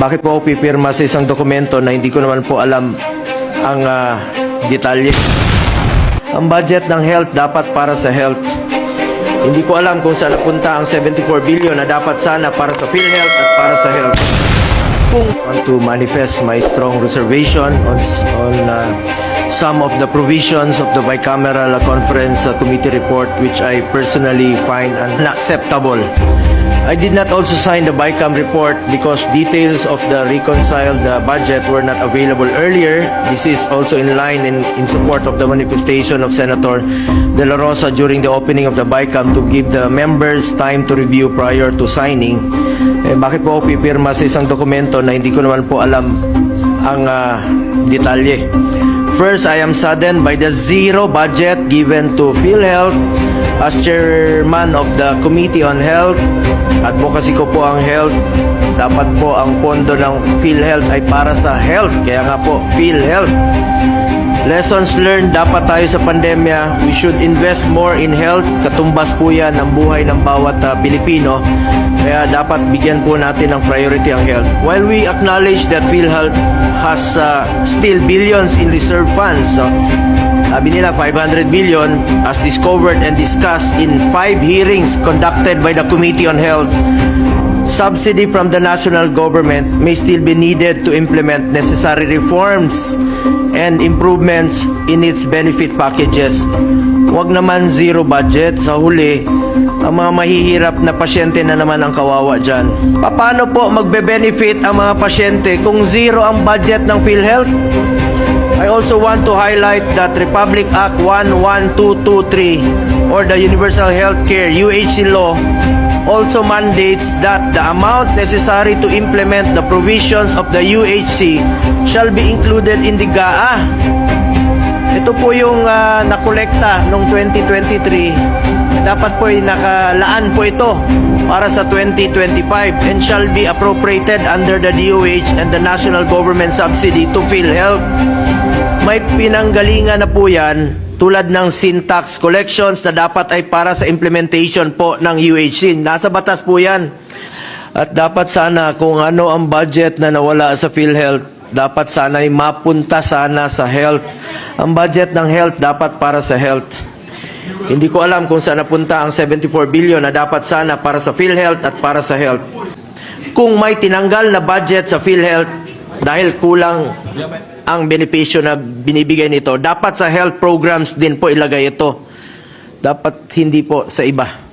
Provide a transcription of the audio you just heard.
Bakit po ako pipirma sa isang dokumento na hindi ko naman po alam ang detalye? Ang budget ng health dapat para sa health. Hindi ko alam kung saan napunta ang 74 billion na dapat sana para sa PhilHealth at para sa health. Kung I want to manifest my strong reservation on some of the provisions of the bicameral conference committee report, which I personally find unacceptable. I did not also sign the BICAM report because details of the reconciled budget were not available earlier. This is also in line in support of the manifestation of Senator De La Rosa during the opening of the BICAM to give the members time to review prior to signing. Bakit po ako pipirma sa isang dokumento na hindi ko naman po alam ang detalye? First, I am saddened by the zero budget given to PhilHealth. As chairman of the Committee on Health, advocacy ko po ang health. Dapat po ang pondo ng PhilHealth ay para sa health. Kaya nga po, PhilHealth. Lessons learned dapat tayo sa pandemya. We should invest more in health. Katumbas po yan ang buhay ng bawat Pilipino. Kaya dapat bigyan po natin ng priority ang health. While we acknowledge that PhilHealth has still billions in reserve funds, sabi nila 500 billion as discovered and discussed in 5 hearings conducted by the Committee on Health. Subsidy from the national government may still be needed to implement necessary reforms and improvements in its benefit packages. Huwag naman zero budget. Sa huli, ang mga mahihirap na pasyente na naman ang kawawa dyan. Paano po magbe-benefit ang mga pasyente kung zero ang budget ng PhilHealth? I also want to highlight that Republic Act 11223 or the Universal Healthcare UHC law also mandates that the amount necessary to implement the provisions of the UHC shall be included in the GAA. Ito po yung nakolekta noong 2023. Dapat po ay nakalaan po ito para sa 2025 and shall be appropriated under the DOH and the national government subsidy to PhilHealth. May pinanggalingan na po yan tulad ng sin tax collections na dapat ay para sa implementation po ng UHC. Nasa batas po yan. At dapat sana kung ano ang budget na nawala sa PhilHealth, dapat sana ay mapunta sana sa health. Ang budget ng health dapat para sa health. Hindi ko alam kung saan napunta ang 74 billion na dapat sana para sa PhilHealth at para sa health. Kung may tinanggal na budget sa PhilHealth dahil kulang ang benepisyo na binibigay nito, dapat sa health programs din po ilagay ito. Dapat hindi po sa iba.